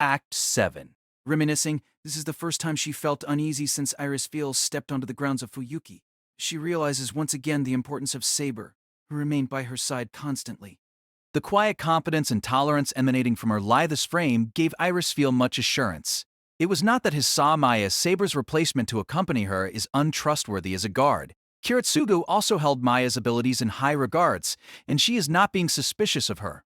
Act 7. Reminiscing, this is the first time she felt uneasy since Iris Veal stepped onto the grounds of Fuyuki. She realizes once again the importance of Saber, who remained by her side constantly. The quiet confidence and tolerance emanating from her lithest frame gave Iris Veal much assurance. It was not that his saw Maya, Saber's replacement to accompany her, is untrustworthy as a guard. Kiritsugu also held Maya's abilities in high regards, and she is not being suspicious of her.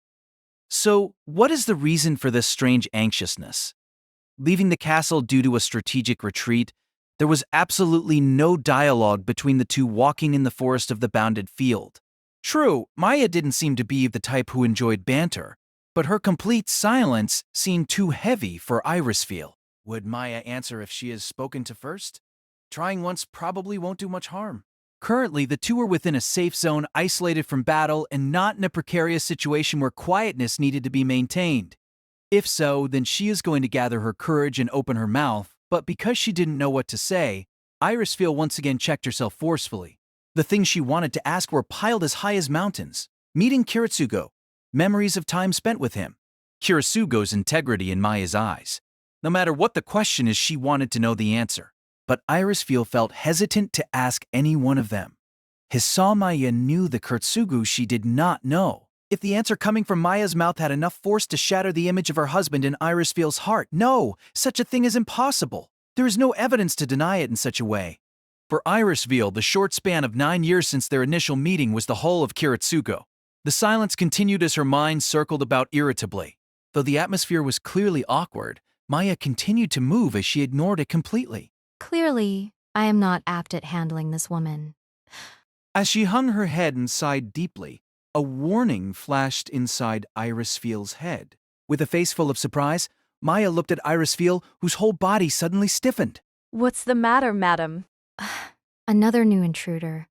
So, what is the reason for this strange anxiousness? Leaving the castle due to a strategic retreat, there was absolutely no dialogue between the two walking in the forest of the bounded field. True, Maya didn't seem to be the type who enjoyed banter, but her complete silence seemed too heavy for Iris Veal. Would Maya answer if she is spoken to first? Trying once probably won't do much harm. Currently, the two are within a safe zone, isolated from battle, and not in a precarious situation where quietness needed to be maintained. If so, then she is going to gather her courage and open her mouth, but because she didn't know what to say, Iris Veal once again checked herself forcefully. The things she wanted to ask were piled as high as mountains. Meeting Kiritsugo, memories of time spent with him, Kiritsugo's integrity in Maya's eyes. No matter what the question is, she wanted to know the answer. But Iris Veal felt hesitant to ask any one of them. His saw Maya knew the Kiritsugu she did not know. If the answer coming from Maya's mouth had enough force to shatter the image of her husband in Iris Veal's heart, no, such a thing is impossible. There is no evidence to deny it in such a way. For Iris Veal, the short span of 9 years since their initial meeting was the whole of Kiritsugo. The silence continued as her mind circled about irritably. Though the atmosphere was clearly awkward, Maya continued to move as she ignored it completely. Clearly, I am not apt at handling this woman. As she hung her head and sighed deeply, a warning flashed inside Iris Veal's head. With a face full of surprise, Maya looked at Iris Veal, whose whole body suddenly stiffened. What's the matter, madam? Another new intruder,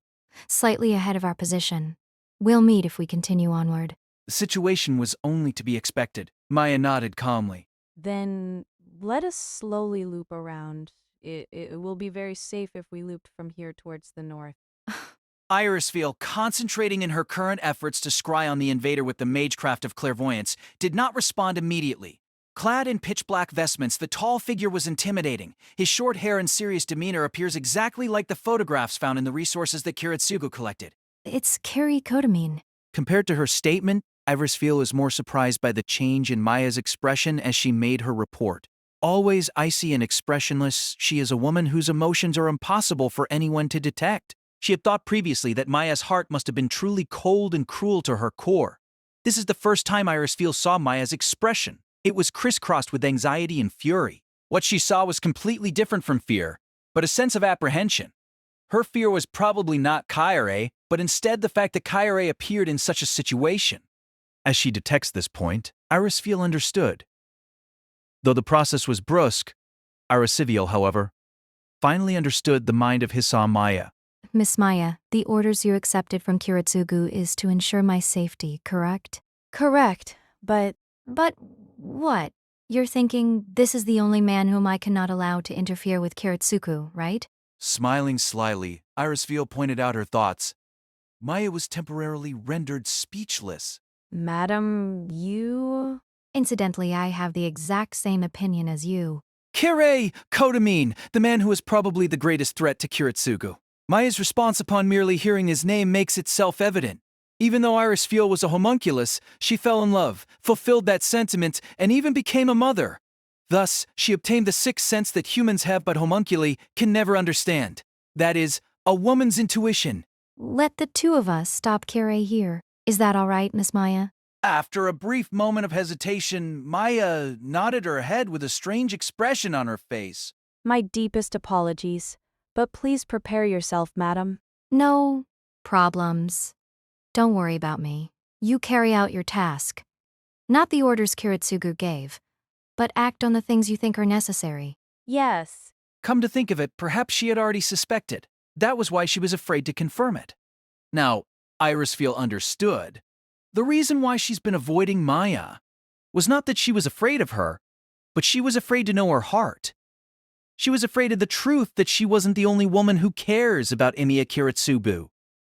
slightly ahead of our position. We'll meet if we continue onward. The situation was only to be expected. Maya nodded calmly. Then let us slowly loop around. It will be very safe if we looped from here towards the north. Iris Veal, concentrating in her current efforts to scry on the invader with the magecraft of clairvoyance, did not respond immediately. Clad in pitch-black vestments, the tall figure was intimidating. His short hair and serious demeanor appears exactly like the photographs found in the resources that Kiritsugu collected. It's Kari Kotamine. Compared to her statement, Iris Veal is more surprised by the change in Maya's expression as she made her report. Always icy and expressionless, she is a woman whose emotions are impossible for anyone to detect. She had thought previously that Maya's heart must have been truly cold and cruel to her core. This is the first time Iris Veal saw Maya's expression. It was crisscrossed with anxiety and fury. What she saw was completely different from fear, but a sense of apprehension. Her fear was probably not Kaire, but instead the fact that Kaire appeared in such a situation. As she detects this point, Iris Veal understood. Though the process was brusque, Iris Veal, however, finally understood the mind of Hisa Maya. Miss Maya, the orders you accepted from Kiritsugu is to ensure my safety, correct? Correct, but But what? You're thinking this is the only man whom I cannot allow to interfere with Kiritsugu, right? Smiling slyly, Iris Veal pointed out her thoughts. Maya was temporarily rendered speechless. madam, you... Incidentally, I have the exact same opinion as you. Kire Kotamine, the man who is probably the greatest threat to Kiritsugu. Maya's response upon merely hearing his name makes it self-evident. Even though Iris Veal was a homunculus, she fell in love, fulfilled that sentiment, and even became a mother. Thus, she obtained the sixth sense that humans have but homunculi can never understand. That is, a woman's intuition. Let the two of us stop Kiri here. Is that all right, Miss Maya? After a brief moment of hesitation, Maya nodded her head with a strange expression on her face. My deepest apologies, but please prepare yourself, madam. No problems. Don't worry about me. You carry out your task. Not the orders Kiritsugu gave, but act on the things you think are necessary. Yes. Come to think of it, perhaps she had already suspected. That was why she was afraid to confirm it. Now, Iris Veal understood. The reason why she's been avoiding Maya was not that she was afraid of her, but she was afraid to know her heart. She was afraid of the truth that she wasn't the only woman who cares about Emiya Kiritsugu.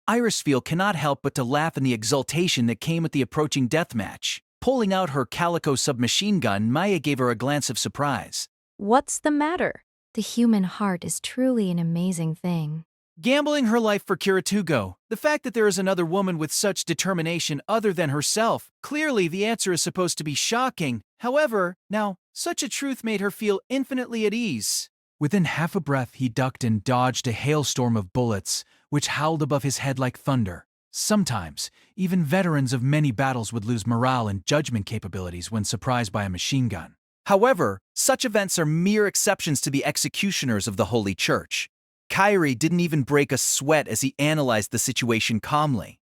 Iris Veal cannot help but to laugh in the exultation that came with the approaching deathmatch. Pulling out her calico submachine gun, Maya gave her a glance of surprise. What's the matter? The human heart is truly an amazing thing. Gambling her life for Kiritugo, the fact that there is another woman with such determination other than herself, clearly the answer is supposed to be shocking. However, now, such a truth made her feel infinitely at ease. Within half a breath, he ducked and dodged a hailstorm of bullets, which howled above his head like thunder. Sometimes, even veterans of many battles would lose morale and judgment capabilities when surprised by a machine gun. However, such events are mere exceptions to the executioners of the Holy Church. Kyrie didn't even break a sweat as he analyzed the situation calmly.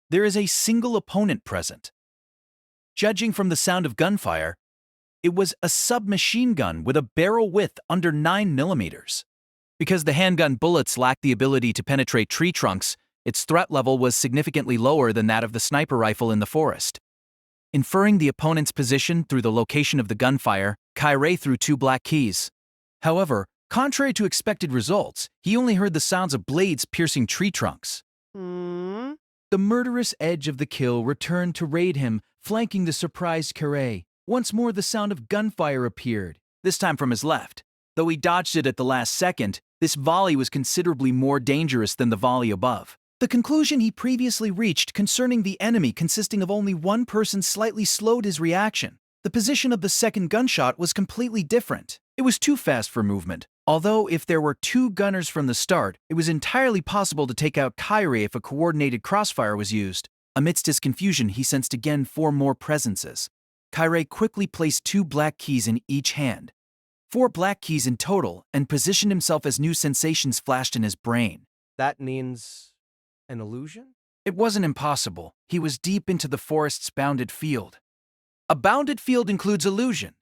There is a single opponent present. Judging from the sound of gunfire, it was a submachine gun with a barrel width under 9 millimeters. Because the handgun bullets lacked the ability to penetrate tree trunks, its threat level was significantly lower than that of the sniper rifle in the forest. Inferring the opponent's position through the location of the gunfire, Kyrie threw 2 black keys. However, contrary to expected results, he only heard the sounds of blades piercing tree trunks. The murderous edge of the kill returned to raid him, flanking the surprised Kyrie. Once more the sound of gunfire appeared, this time from his left. Though he dodged it at the last second, this volley was considerably more dangerous than the volley above. The conclusion he previously reached concerning the enemy consisting of only one person slightly slowed his reaction. The position of the second gunshot was completely different. It was too fast for movement. Although if there were 2 gunners from the start, it was entirely possible to take out Kyrie if a coordinated crossfire was used. Amidst his confusion, he sensed again 4 more presences. Kyrie quickly placed 2 black keys in each hand. 4 black keys in total, and positioned himself as new sensations flashed in his brain. That means an illusion? It wasn't impossible. He was deep into the forest's bounded field. A bounded field includes illusion.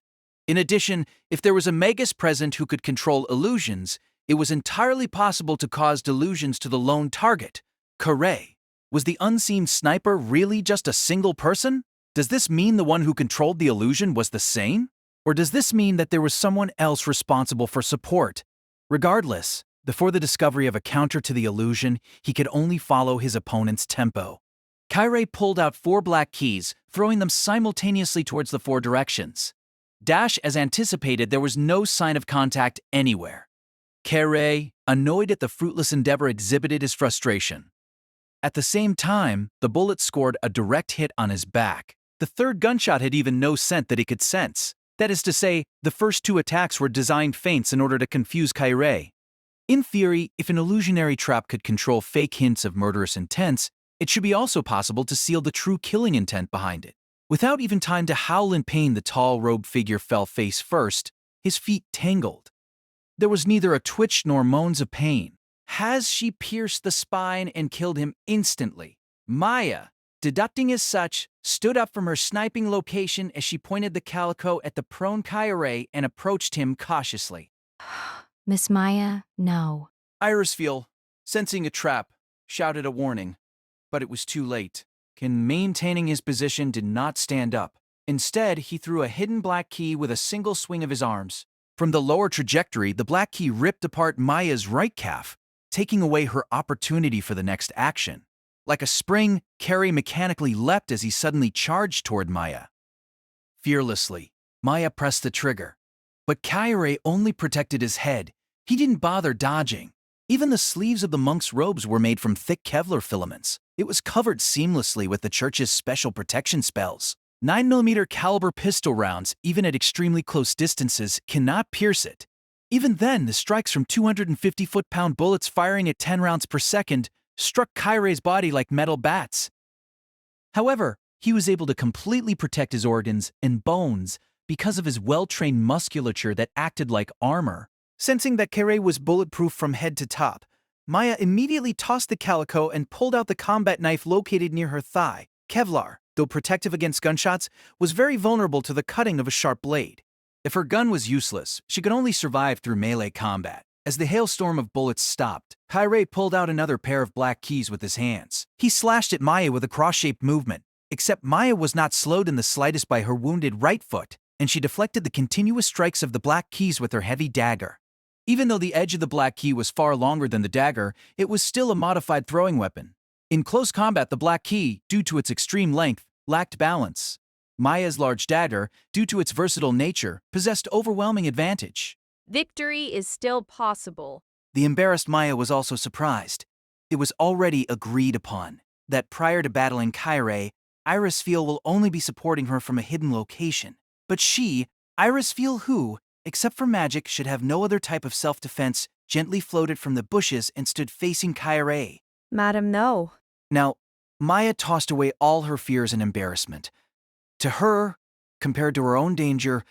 In addition, if there was a magus present who could control illusions, it was entirely possible to cause delusions to the lone target, Kyrie. Was the unseen sniper really just a single person? Does this mean the one who controlled the illusion was the same? Or does this mean that there was someone else responsible for support? Regardless, before the discovery of a counter to the illusion, he could only follow his opponent's tempo. Kyrie pulled out 4 black keys, throwing them simultaneously towards the 4 directions. Dash, as anticipated, there was no sign of contact anywhere. Kyrie, annoyed at the fruitless endeavor, exhibited his frustration. At the same time, the bullet scored a direct hit on his back. The 3rd gunshot had even no scent that he could sense. That is to say, the first 2 attacks were designed feints in order to confuse Kyrie. In theory, if an illusionary trap could control fake hints of murderous intents, it should be also possible to seal the true killing intent behind it. Without even time to howl in pain, the tall, robed figure fell face first, his feet tangled. There was neither a twitch nor moans of pain. Has she pierced the spine and killed him instantly? Maya, deducting as such, stood up from her sniping location as she pointed the calico at the prone Kyrie and approached him cautiously. Miss Maya, no. Irisfiel, sensing a trap, shouted a warning, but it was too late. Ken, maintaining his position, did not stand up. Instead, he threw a hidden black key with a single swing of his arms. From the lower trajectory, the black key ripped apart Maya's right calf, taking away her opportunity for the next action. Like a spring, Kyrie mechanically leapt as he suddenly charged toward Maya. Fearlessly, Maya pressed the trigger. But Kyrie only protected his head. He didn't bother dodging. Even the sleeves of the monk's robes were made from thick Kevlar filaments. It was covered seamlessly with the church's special protection spells. 9mm caliber pistol rounds, even at extremely close distances, cannot pierce it. Even then, the strikes from 250 foot-pound bullets firing at 10 rounds per second struck Kyrie's body like metal bats. However, he was able to completely protect his organs and bones because of his well-trained musculature that acted like armor. Sensing that Kyrie was bulletproof from head to top, Maya immediately tossed the calico and pulled out the combat knife located near her thigh. Kevlar, though protective against gunshots, was very vulnerable to the cutting of a sharp blade. If her gun was useless, she could only survive through melee combat. As the hailstorm of bullets stopped, Kyrie pulled out another pair of black keys with his hands. He slashed at Maya with a cross-shaped movement, except Maya was not slowed in the slightest by her wounded right foot, and she deflected the continuous strikes of the black keys with her heavy dagger. Even though the edge of the black key was far longer than the dagger, it was still a modified throwing weapon. In close combat, the black key, due to its extreme length, lacked balance. Maya's large dagger, due to its versatile nature, possessed overwhelming advantage. Victory is still possible. The embarrassed Maya was also surprised. It was already agreed upon that prior to battling Kyrie, Irisfeel will only be supporting her from a hidden location. But she, Irisfeel who, except for magic, should have no other type of self-defense, gently floated from the bushes and stood facing Kyrie. Madam, no. Now, Maya tossed away all her fears and embarrassment. To her, compared to her own danger,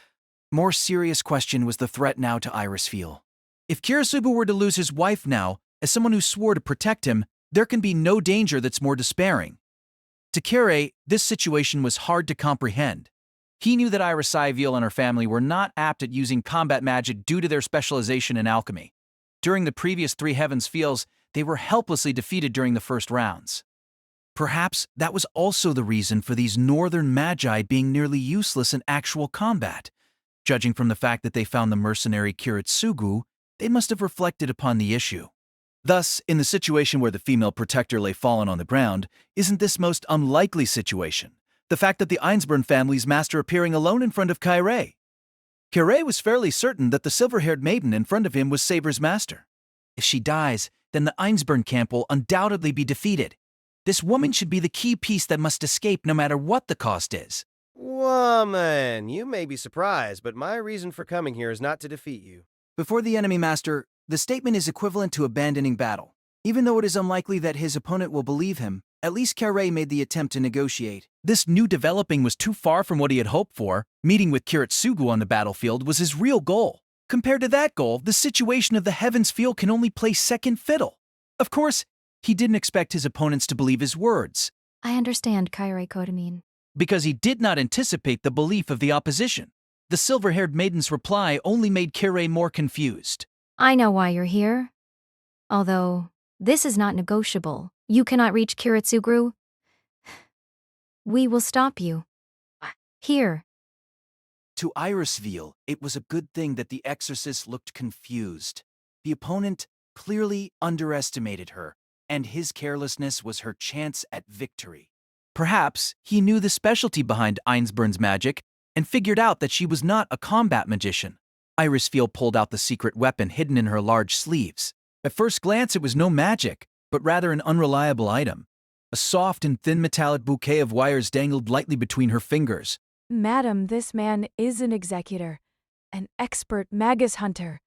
more serious question was the threat now to Irisfeel. If Kirisugu were to lose his wife now, as someone who swore to protect him, there can be no danger that's more despairing. To Kire, this situation was hard to comprehend. He knew that Irisfeel and her family were not apt at using combat magic due to their specialization in alchemy. During the previous 3 Heavens Fields, they were helplessly defeated during the first rounds. Perhaps that was also the reason for these northern magi being nearly useless in actual combat. Judging from the fact that they found the mercenary Kiritsugu, they must have reflected upon the issue. Thus, in the situation where the female protector lay fallen on the ground, isn't this most unlikely situation? The fact that the Einsborn family's master appearing alone in front of Kyrie. Kyrie was fairly certain that the silver-haired maiden in front of him was Saber's master. If she dies, then the Einsborn camp will undoubtedly be defeated. This woman should be the key piece that must escape no matter what the cost is. Woman, you may be surprised, but my reason for coming here is not to defeat you. Before the enemy master, the statement is equivalent to abandoning battle. Even though it is unlikely that his opponent will believe him, at least Kyrie made the attempt to negotiate. This new developing was too far from what he had hoped for. Meeting with Kiritsugu on the battlefield was his real goal. Compared to that goal, the situation of the Heavens Field can only play second fiddle. Of course, he didn't expect his opponents to believe his words, I understand, Kyrie Kodamin. because he did not anticipate the belief of the opposition. The silver-haired maiden's reply only made Kyrie more confused. I know why you're here. Although, this is not negotiable. You cannot reach Kiritsugru. We will stop you. Here. To Irisfeel, it was a good thing that the exorcist looked confused. The opponent clearly underestimated her, and his carelessness was her chance at victory. Perhaps he knew the specialty behind Einsborn's magic and figured out that she was not a combat magician. Irisfeel pulled out the secret weapon hidden in her large sleeves. At first glance, it was no magic, but rather an unreliable item. A soft and thin metallic bouquet of wires dangled lightly between her fingers. Madam, this man is an executor, an expert magus hunter.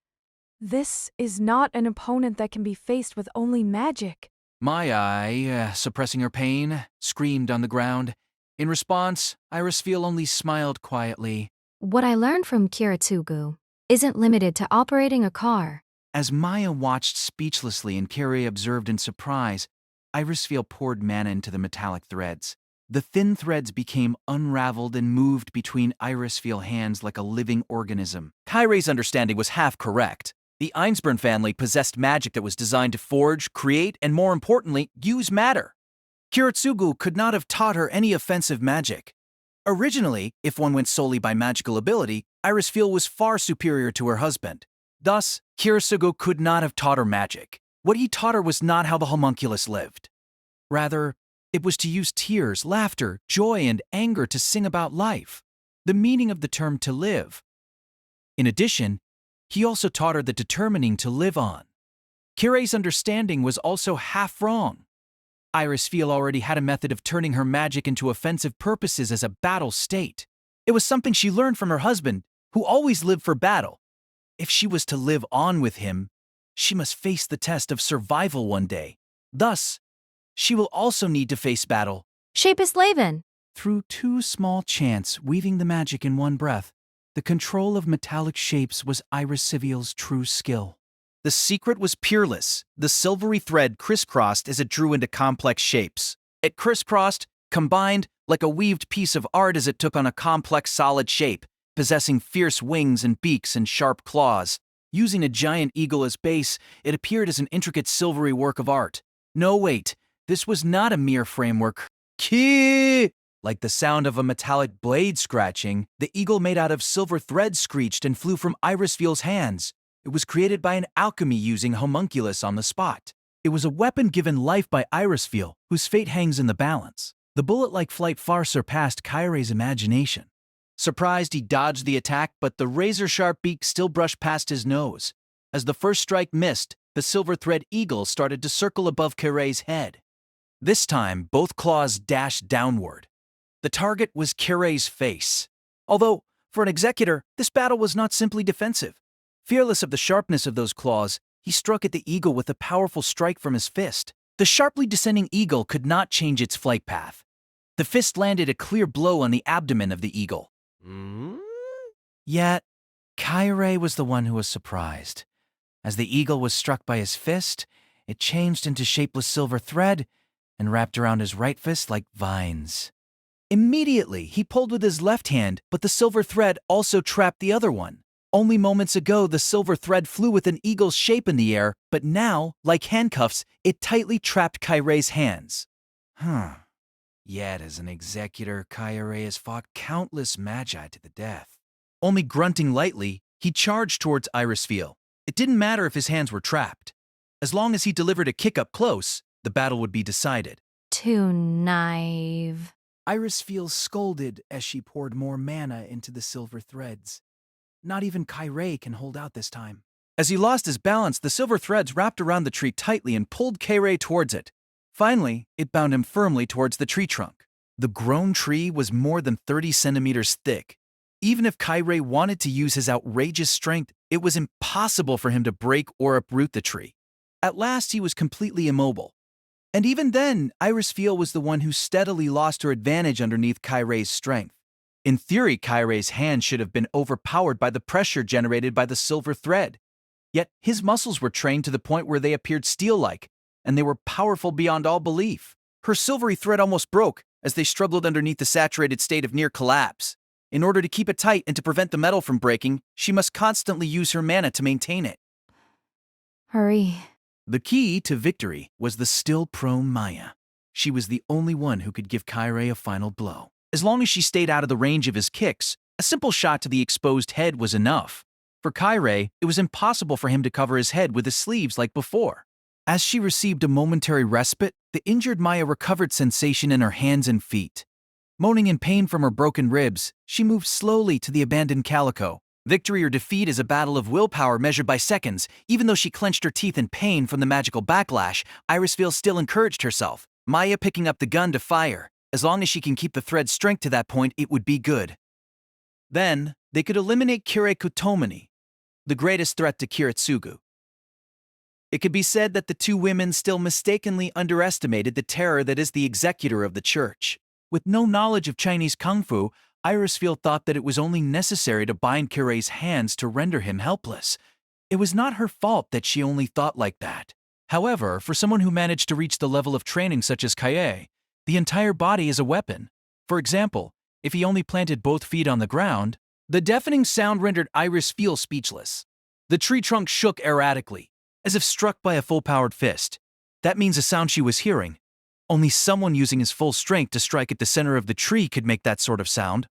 This is not an opponent that can be faced with only magic. Maya, suppressing her pain, screamed on the ground. In response, Irisfeel only smiled quietly. What I learned from Kiritsugu isn't limited to operating a car. As Maya watched speechlessly and Kyrie observed in surprise, Irisfeel poured mana into the metallic threads. The thin threads became unraveled and moved between Irisfeel hands like a living organism. Kyrie's understanding was half correct. The Einsborn family possessed magic that was designed to forge, create, and more importantly, use matter. Kiritsugu could not have taught her any offensive magic. Originally, if one went solely by magical ability, Irisfeel was far superior to her husband. Thus, Kiritsugu could not have taught her magic. What he taught her was not how the homunculus lived. Rather, it was to use tears, laughter, joy, and anger to sing about life, the meaning of the term to live. In addition, he also taught her the determining to live on. Kyrie's understanding was also half wrong. Irisfeel already had a method of turning her magic into offensive purposes as a battle state. It was something she learned from her husband, who always lived for battle. If she was to live on with him, she must face the test of survival one day. Thus, she will also need to face battle. Shapus Laven. Through 2 small chants weaving the magic in one breath, the control of metallic shapes was Irisfeel's true skill. The secret was peerless. The silvery thread crisscrossed as it drew into complex shapes. It crisscrossed, combined, like a weaved piece of art as it took on a complex solid shape, possessing fierce wings and beaks and sharp claws. Using a giant eagle as base, it appeared as an intricate silvery work of art. No, wait, this was not a mere framework. Ki! Like the sound of a metallic blade scratching, the eagle made out of silver thread screeched and flew from Irisfeel's hands. It was created by an alchemy using homunculus on the spot. It was a weapon given life by Irisfeel, whose fate hangs in the balance. The bullet-like flight far surpassed Kairei's imagination. Surprised, he dodged the attack, but the razor-sharp beak still brushed past his nose. As the first strike missed, the silver thread eagle started to circle above Kairei's head. This time, both claws dashed downward. The target was Kairei's face. Although, for an executor, this battle was not simply defensive. Fearless of the sharpness of those claws, he struck at the eagle with a powerful strike from his fist. The sharply descending eagle could not change its flight path. The fist landed a clear blow on the abdomen of the eagle. Yet, Kairei was the one who was surprised. As the eagle was struck by his fist, it changed into shapeless silver thread and wrapped around his right fist like vines. Immediately, he pulled with his left hand, but the silver thread also trapped the other one. Only moments ago, the silver thread flew with an eagle's shape in the air, but now, like handcuffs, it tightly trapped Kairei's hands. Yet, as an executor, Kairei has fought countless magi to the death. Only grunting lightly, he charged towards Irisfiel. It didn't matter if his hands were trapped. As long as he delivered a kick up close, the battle would be decided. Too naive. Irisfiel scolded as she poured more mana into the silver threads. Not even Kairei can hold out this time. As he lost his balance, the silver threads wrapped around the tree tightly and pulled Kairei towards it. Finally, it bound him firmly towards the tree trunk. The grown tree was more than 30 centimeters thick. Even if Kairei wanted to use his outrageous strength, it was impossible for him to break or uproot the tree. At last, he was completely immobile. And even then, Irisfiel was the one who steadily lost her advantage underneath Kairei's strength. In theory, Kairei's hand should have been overpowered by the pressure generated by the silver thread. Yet his muscles were trained to the point where they appeared steel-like, and they were powerful beyond all belief. Her silvery thread almost broke as they struggled underneath the saturated state of near collapse. In order to keep it tight and to prevent the metal from breaking, she must constantly use her mana to maintain it. Hurry. The key to victory was the still prone Maya. She was the only one who could give Kairei a final blow. As long as she stayed out of the range of his kicks, a simple shot to the exposed head was enough. For Kairei, it was impossible for him to cover his head with his sleeves like before. As she received a momentary respite, the injured Maya recovered sensation in her hands and feet. Moaning in pain from her broken ribs, she moved slowly to the abandoned calico. Victory or defeat is a battle of willpower measured by seconds. Even though she clenched her teeth in pain from the magical backlash, Irisfiel still encouraged herself. Maya picking up the gun to fire. As long as she can keep the thread's strength to that point, it would be good. Then, they could eliminate Kirei Kutomani, the greatest threat to Kiritsugu. It could be said that the two women still mistakenly underestimated the terror that is the executor of the church. With no knowledge of Chinese kung fu, Irisfiel thought that it was only necessary to bind Kirei's hands to render him helpless. It was not her fault that she only thought like that. However, for someone who managed to reach the level of training such as Kaie, the entire body is a weapon. For example, if he only planted both feet on the ground, the deafening sound rendered Irisfiel speechless. The tree trunk shook erratically, as if struck by a full-powered fist. That means a sound she was hearing. Only someone using his full strength to strike at the center of the tree could make that sort of sound.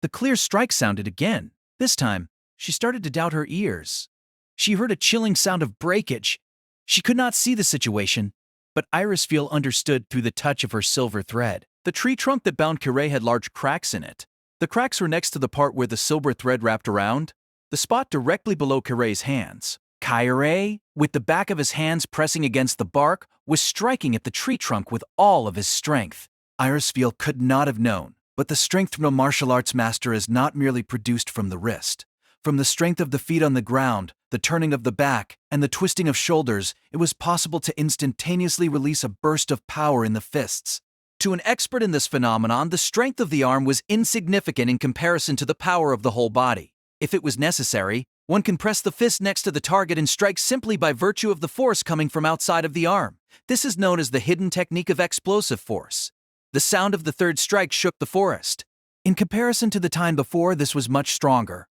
The clear strike sounded again. This time, she started to doubt her ears. She heard a chilling sound of breakage. She could not see the situation, but Irisfiel understood through the touch of her silver thread. The tree trunk that bound Kirei had large cracks in it. The cracks were next to the part where the silver thread wrapped around, the spot directly below Kirei's hands. Kairei, with the back of his hands pressing against the bark, was striking at the tree trunk with all of his strength. Irisfiel could not have known, but the strength from a martial arts master is not merely produced from the wrist. From the strength of the feet on the ground, the turning of the back, and the twisting of shoulders, it was possible to instantaneously release a burst of power in the fists. To an expert in this phenomenon, the strength of the arm was insignificant in comparison to the power of the whole body. If it was necessary, one can press the fist next to the target and strike simply by virtue of the force coming from outside of the arm. This is known as the hidden technique of explosive force. The sound of the third strike shook the forest. In comparison to the time before, this was much stronger.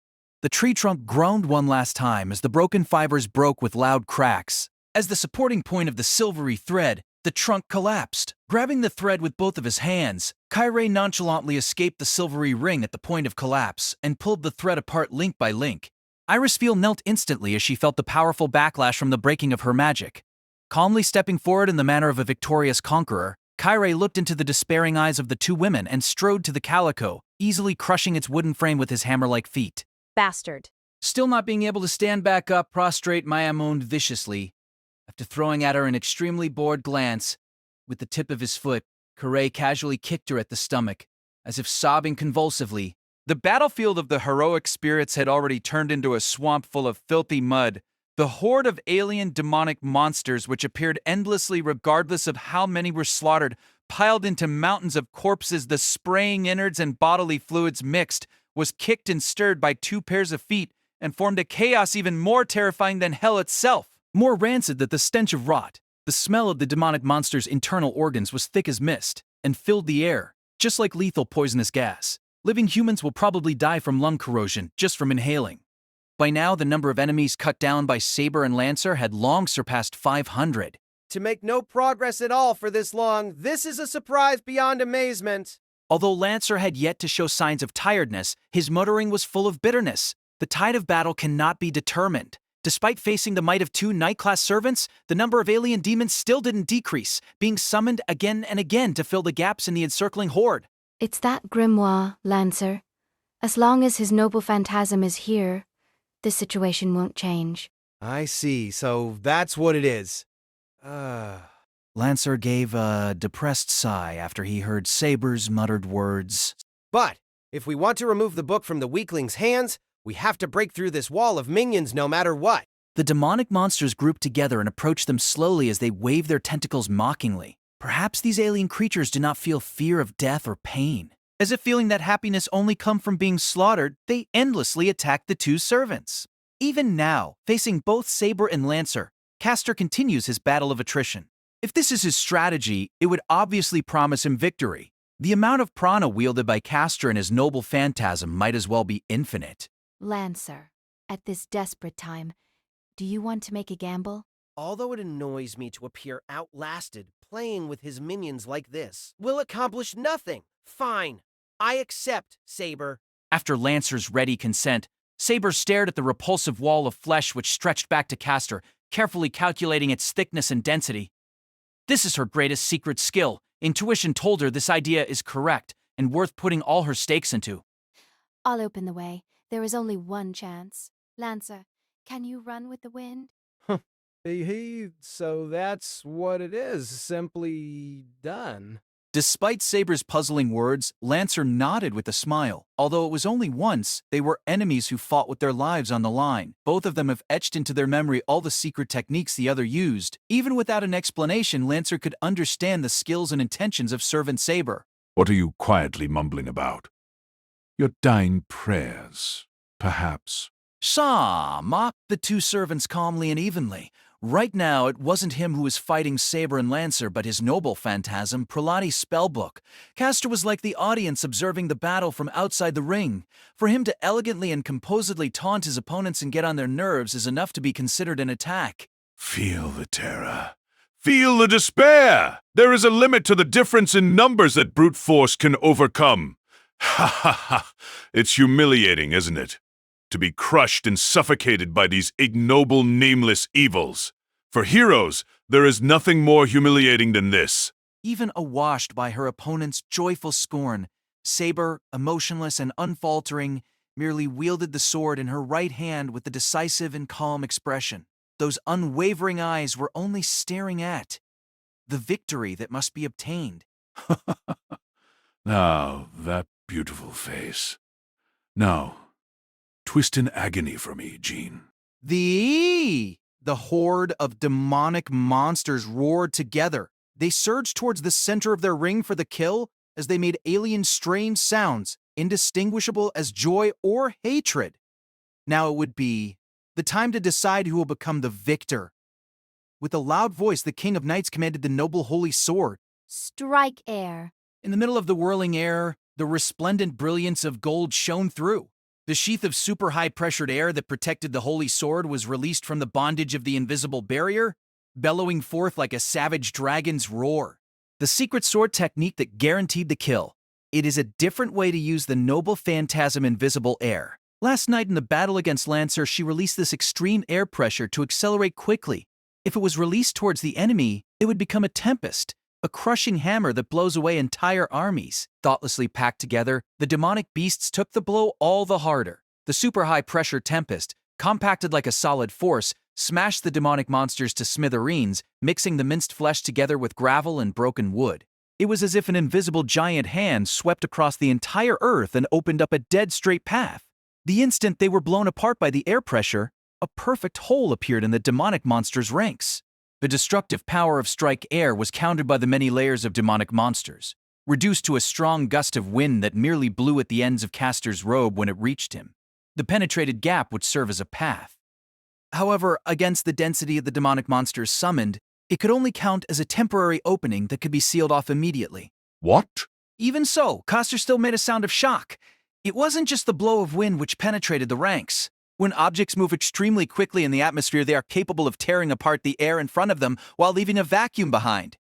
The tree trunk groaned one last time as the broken fibers broke with loud cracks. As the supporting point of the silvery thread, the trunk collapsed. Grabbing the thread with both of his hands, Kairei nonchalantly escaped the silvery ring at the point of collapse and pulled the thread apart link by link. Irisfiel knelt instantly as she felt the powerful backlash from the breaking of her magic. Calmly stepping forward in the manner of a victorious conqueror, Kyrie looked into the despairing eyes of the two women and strode to the calico, easily crushing its wooden frame with his hammer-like feet. Bastard. Still not being able to stand back up, prostrate, Maya moaned viciously. After throwing at her an extremely bored glance, with the tip of his foot, Kyrie casually kicked her at the stomach, as if sobbing convulsively. The battlefield of the heroic spirits had already turned into a swamp full of filthy mud. The horde of alien demonic monsters, which appeared endlessly regardless of how many were slaughtered, piled into mountains of corpses. The spraying innards and bodily fluids mixed, was kicked and stirred by two pairs of feet, and formed a chaos even more terrifying than hell itself. More rancid than the stench of rot, the smell of the demonic monster's internal organs was thick as mist, and filled the air, just like lethal poisonous gas. Living humans will probably die from lung corrosion just from inhaling. By now, the number of enemies cut down by Saber and Lancer had long surpassed 500. To make no progress at all for this long, this is a surprise beyond amazement. Although Lancer had yet to show signs of tiredness, his muttering was full of bitterness. The tide of battle cannot be determined. Despite facing the might of 2 Knight-class servants, the number of alien demons still didn't decrease, being summoned again and again to fill the gaps in the encircling horde. It's that grimoire, Lancer. As long as his noble phantasm is here, this situation won't change. I see, so that's what it is. Lancer gave a depressed sigh after he heard Saber's muttered words. But if we want to remove the book from the weakling's hands, we have to break through this wall of minions no matter what. The demonic monsters grouped together and approached them slowly as they waved their tentacles mockingly. Perhaps these alien creatures do not feel fear of death or pain. As if feeling that happiness only comes from being slaughtered, they endlessly attacked the 2 servants. Even now, facing both Saber and Lancer, Castor continues his battle of attrition. If this is his strategy, it would obviously promise him victory. The amount of prana wielded by Castor and his noble phantasm might as well be infinite. Lancer, at this desperate time, do you want to make a gamble? Although it annoys me to appear outlasted, playing with his minions like this will accomplish nothing. Fine. I accept, Saber. After Lancer's ready consent, Saber stared at the repulsive wall of flesh which stretched back to Castor, carefully calculating its thickness and density. This is her greatest secret skill. Intuition told her this idea is correct and worth putting all her stakes into. I'll open the way. There is only one chance. Lancer, can you run with the wind? So that's what it is, simply done. Despite Saber's puzzling words, Lancer nodded with a smile. Although it was only once, they were enemies who fought with their lives on the line. Both of them have etched into their memory all the secret techniques the other used. Even without an explanation, Lancer could understand the skills and intentions of Servant Saber. What are you quietly mumbling about? Your dying prayers, perhaps. Shaw mocked the 2 servants calmly and evenly. Right now, it wasn't him who was fighting Saber and Lancer, but his noble phantasm, Pralani's spellbook. Castor was like the audience observing the battle from outside the ring. For him to elegantly and composedly taunt his opponents and get on their nerves is enough to be considered an attack. Feel the terror. Feel the despair! There is a limit to the difference in numbers that brute force can overcome. Ha ha ha! It's humiliating, isn't it? To be crushed and suffocated by these ignoble, nameless evils. For heroes, there is nothing more humiliating than this. Even awashed by her opponent's joyful scorn, Saber, emotionless and unfaltering, merely wielded the sword in her right hand with a decisive and calm expression. Those unwavering eyes were only staring at the victory that must be obtained. Now, that beautiful face. Now, twist in agony for me, Jean. The horde of demonic monsters roared together. They surged towards the center of their ring for the kill as they made alien strange sounds, indistinguishable as joy or hatred. Now it would be the time to decide who will become the victor. With a loud voice, the King of Knights commanded the noble holy sword. Strike air. In the middle of the whirling air, the resplendent brilliance of gold shone through. The sheath of super high-pressured air that protected the holy sword was released from the bondage of the invisible barrier, bellowing forth like a savage dragon's roar. The secret sword technique that guaranteed the kill. It is a different way to use the noble phantasm invisible air. Last night in the battle against Lancer, she released this extreme air pressure to accelerate quickly. If it was released towards the enemy, it would become a tempest, a crushing hammer that blows away entire armies. Thoughtlessly packed together, the demonic beasts took the blow all the harder. The super high-pressure tempest, compacted like a solid force, smashed the demonic monsters to smithereens, mixing the minced flesh together with gravel and broken wood. It was as if an invisible giant hand swept across the entire earth and opened up a dead straight path. The instant they were blown apart by the air pressure, a perfect hole appeared in the demonic monsters' ranks. The destructive power of strike air was countered by the many layers of demonic monsters, reduced to a strong gust of wind that merely blew at the ends of Castor's robe when it reached him. The penetrated gap would serve as a path. However, against the density of the demonic monsters summoned, it could only count as a temporary opening that could be sealed off immediately. What? Even so, Castor still made a sound of shock. It wasn't just the blow of wind which penetrated the ranks. When objects move extremely quickly in the atmosphere, they are capable of tearing apart the air in front of them while leaving a vacuum behind.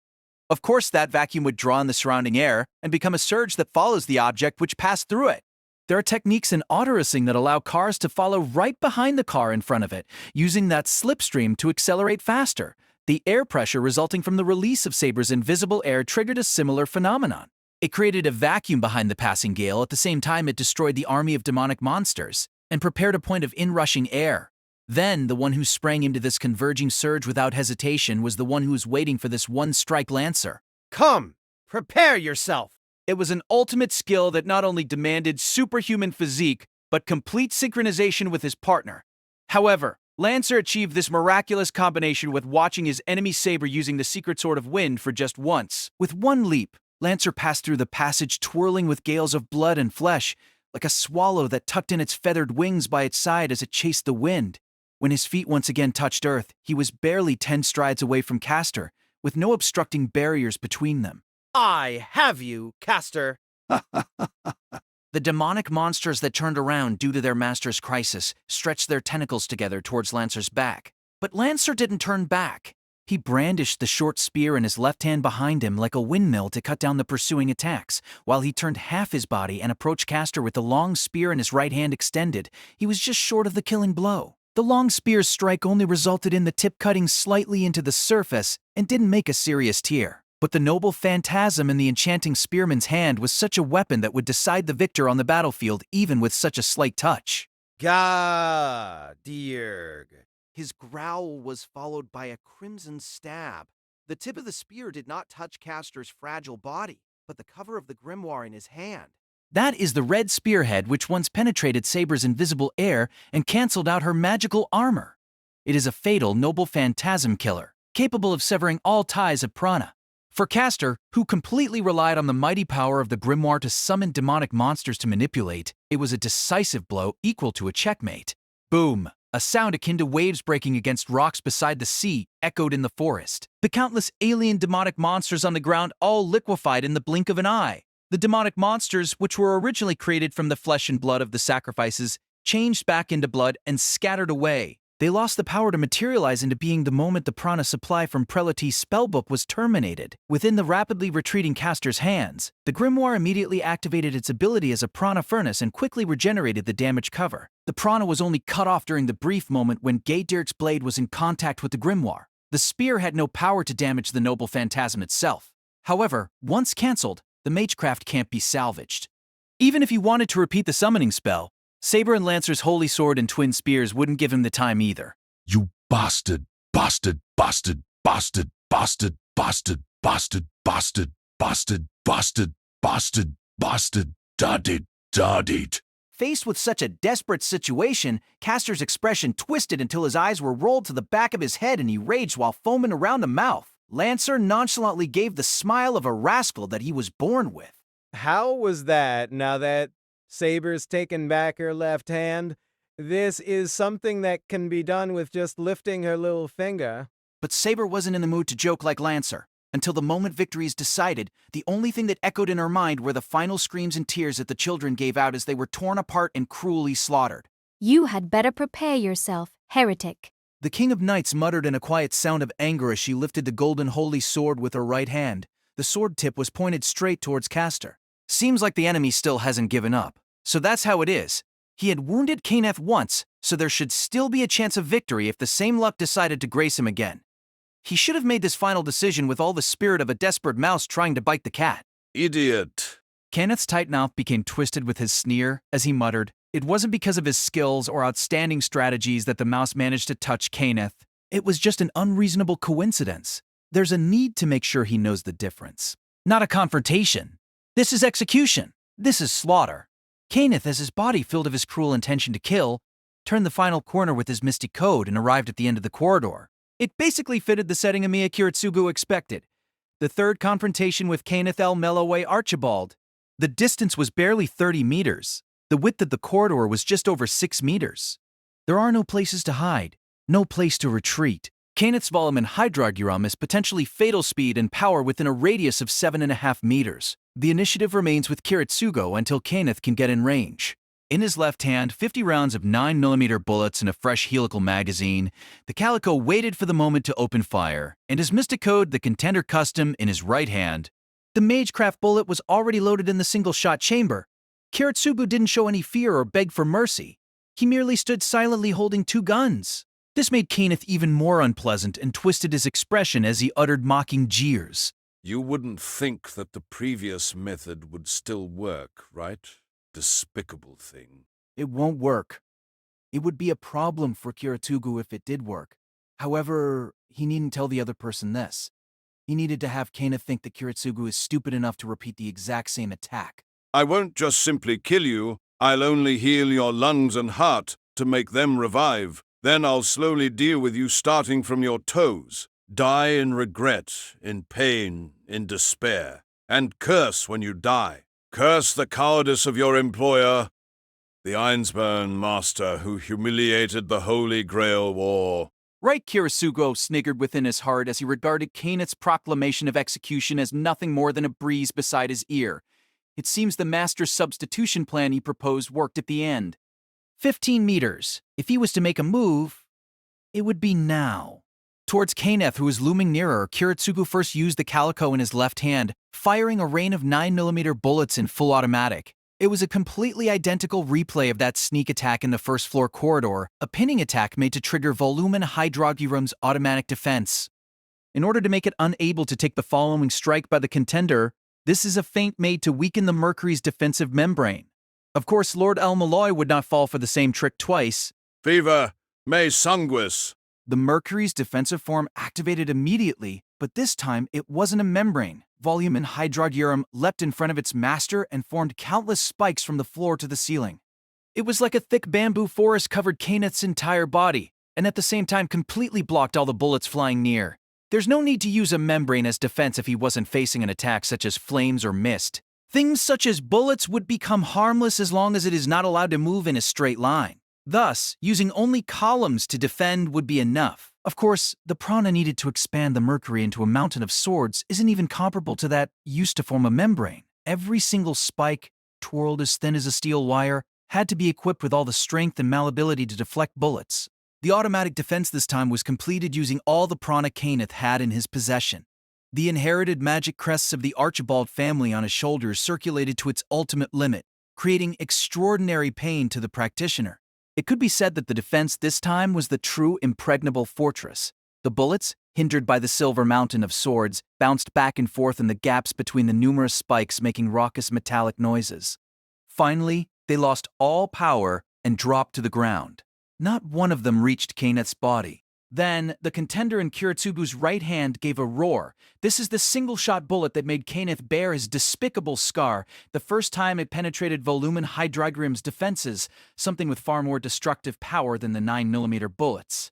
Of course, that vacuum would draw in the surrounding air and become a surge that follows the object which passed through it. There are techniques in auto racing that allow cars to follow right behind the car in front of it, using that slipstream to accelerate faster. The air pressure resulting from the release of Saber's invisible air triggered a similar phenomenon. It created a vacuum behind the passing gale at the same time it destroyed the army of demonic monsters and prepared a point of inrushing air. Then, the one who sprang into this converging surge without hesitation was the one who was waiting for this one-strike lancer. Come, prepare yourself. It was an ultimate skill that not only demanded superhuman physique, but complete synchronization with his partner. However, Lancer achieved this miraculous combination with watching his enemy Saber using the secret sword of wind for just once. With one leap, Lancer passed through the passage twirling with gales of blood and flesh, like a swallow that tucked in its feathered wings by its side as it chased the wind. When his feet once again touched earth, he was barely 10 strides away from Castor, with no obstructing barriers between them. I have you, Castor. The demonic monsters that turned around due to their master's crisis stretched their tentacles together towards Lancer's back. But Lancer didn't turn back. He brandished the short spear in his left hand behind him like a windmill to cut down the pursuing attacks, while he turned half his body and approached Castor with the long spear in his right hand extended. He was just short of the killing blow. The long spear's strike only resulted in the tip cutting slightly into the surface and didn't make a serious tear. But the noble phantasm in the enchanting spearman's hand was such a weapon that would decide the victor on the battlefield even with such a slight touch. Ga-dirg. His growl was followed by a crimson stab. The tip of the spear did not touch Castor's fragile body, but the cover of the grimoire in his hand. That is the red spearhead which once penetrated Saber's invisible air and canceled out her magical armor. It is a fatal noble phantasm killer, capable of severing all ties of prana. For Castor, who completely relied on the mighty power of the grimoire to summon demonic monsters to manipulate, it was a decisive blow equal to a checkmate. Boom! A sound akin to waves breaking against rocks beside the sea echoed in the forest. The countless alien demonic monsters on the ground all liquefied in the blink of an eye. The demonic monsters, which were originally created from the flesh and blood of the sacrifices, changed back into blood and scattered away. They lost the power to materialize into being the moment the prana supply from Prelati's spellbook was terminated. Within the rapidly retreating Castor's hands, the grimoire immediately activated its ability as a prana furnace and quickly regenerated the damaged cover. The prana was only cut off during the brief moment when Ga-Dirk's blade was in contact with the grimoire. The spear had no power to damage the noble phantasm itself. However, once cancelled, the magecraft can't be salvaged. Even if he wanted to repeat the summoning spell, Saber and Lancer's holy sword and twin spears wouldn't give him the time either. You bastard, bastard, bastard, bastard, bastard, bastard, bastard, bastard, bastard, bastard, bastard, bastard, darded. Faced with such a desperate situation, Castor's expression twisted until his eyes were rolled to the back of his head and he raged while foaming around the mouth. Lancer nonchalantly gave the smile of a rascal that he was born with. How was that, now that Saber's taken back her left hand? This is something that can be done with just lifting her little finger. But Saber wasn't in the mood to joke like Lancer. Until the moment victory is decided, the only thing that echoed in her mind were the final screams and tears that the children gave out as they were torn apart and cruelly slaughtered. You had better prepare yourself, heretic. The King of Knights muttered in a quiet sound of anger as she lifted the golden holy sword with her right hand. The sword tip was pointed straight towards Castor. Seems like the enemy still hasn't given up. So that's how it is. He had wounded Kaneth once, so there should still be a chance of victory if the same luck decided to grace him again. He should have made this final decision with all the spirit of a desperate mouse trying to bite the cat. Idiot. Kenneth's tight mouth became twisted with his sneer as he muttered, "It wasn't because of his skills or outstanding strategies that the mouse managed to touch Kenneth. It was just an unreasonable coincidence. There's a need to make sure he knows the difference. Not a confrontation. This is execution. This is slaughter." Kenneth, as his body filled of his cruel intention to kill, turned the final corner with his mystic code and arrived at the end of the corridor. It basically fitted the setting Amiya Kiritsugu expected. The third confrontation with Kenneth L. Melloway Archibald. The distance was barely 30 meters. The width of the corridor was just over 6 meters. There are no places to hide, no place to retreat. Kenneth's volume in Hydrargyrum is potentially fatal speed and power within a radius of 7.5 meters. The initiative remains with Kiritsugo until Kenneth can get in range. In his left hand, 50 rounds of 9mm bullets and a fresh helical magazine, the Calico waited for the moment to open fire, and his Mystic Code, the Contender Custom, in his right hand. The Magecraft bullet was already loaded in the single-shot chamber. Kiritsugu didn't show any fear or beg for mercy. He merely stood silently holding 2 guns. This made Kenneth even more unpleasant and twisted his expression as he uttered mocking jeers. You wouldn't think that the previous method would still work, right? Despicable thing. It won't work. It would be a problem for Kiritsugu if it did work. However, he needn't tell the other person this. He needed to have Kenneth think that Kiritsugu is stupid enough to repeat the exact same attack. I won't just simply kill you. I'll only heal your lungs and heart to make them revive. Then I'll slowly deal with you starting from your toes. Die in regret, in pain, in despair, and curse when you die. Curse the cowardice of your employer, the Einsburn master who humiliated the Holy Grail War. Right, Kiritsugu sniggered within his heart as he regarded Kenneth's proclamation of execution as nothing more than a breeze beside his ear. It seems the master's substitution plan he proposed worked at the end. 15 meters. If he was to make a move, it would be now. Towards Kenneth, who was looming nearer, Kiritsugu first used the Calico in his left hand, firing a rain of 9mm bullets in full automatic. It was a completely identical replay of that sneak attack in the first floor corridor, a pinning attack made to trigger Volumen Hydrargyrum's automatic defense. In order to make it unable to take the following strike by the contender, this is a feint made to weaken the Mercury's defensive membrane. Of course, Lord El Malloy would not fall for the same trick twice. Fever, me sanguis. The Mercury's defensive form activated immediately, but this time it wasn't a membrane. Volumen Hydrargyrum leapt in front of its master and formed countless spikes from the floor to the ceiling. It was like a thick bamboo forest covered Kenneth's entire body, and at the same time completely blocked all the bullets flying near. There's no need to use a membrane as defense if he wasn't facing an attack such as flames or mist. Things such as bullets would become harmless as long as it is not allowed to move in a straight line. Thus, using only columns to defend would be enough. Of course, the prana needed to expand the Mercury into a mountain of swords isn't even comparable to that used to form a membrane. Every single spike, twirled as thin as a steel wire, had to be equipped with all the strength and malleability to deflect bullets. The automatic defense this time was completed using all the prana Kenneth had in his possession. The inherited magic crests of the Archibald family on his shoulders circulated to its ultimate limit, creating extraordinary pain to the practitioner. It could be said that the defense this time was the true impregnable fortress. The bullets, hindered by the silver mountain of swords, bounced back and forth in the gaps between the numerous spikes, making raucous metallic noises. Finally, they lost all power and dropped to the ground. Not one of them reached Kenneth's body. Then, the contender in Kiritsugu's right hand gave a roar. This is the single-shot bullet that made Kenneth bear his despicable scar, the first time it penetrated Volumen Hydrargyrum's defenses, something with far more destructive power than the 9mm bullets.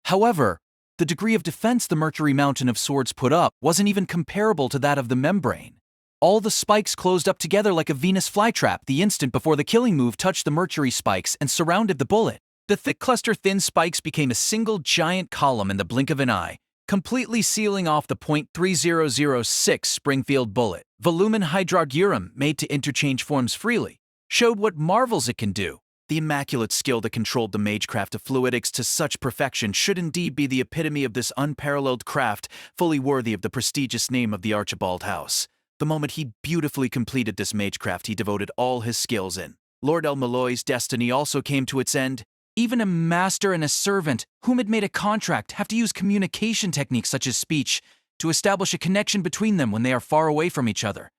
However, the degree of defense the Mercury Mountain of Swords put up wasn't even comparable to that of the membrane. All the spikes closed up together like a Venus flytrap the instant before the killing move touched the Mercury spikes and surrounded the bullet. The thick cluster-thin spikes became a single giant column in the blink of an eye, completely sealing off the .3006 Springfield bullet. Volumen Hydrargyrum, made to interchange forms freely, showed what marvels it can do. The immaculate skill that controlled the magecraft of fluidics to such perfection should indeed be the epitome of this unparalleled craft, fully worthy of the prestigious name of the Archibald House. The moment he beautifully completed this magecraft, he devoted all his skills in. Lord El Malloy's destiny also came to its end. Even a master and a servant, whom had made a contract, have to use communication techniques such as speech to establish a connection between them when they are far away from each other.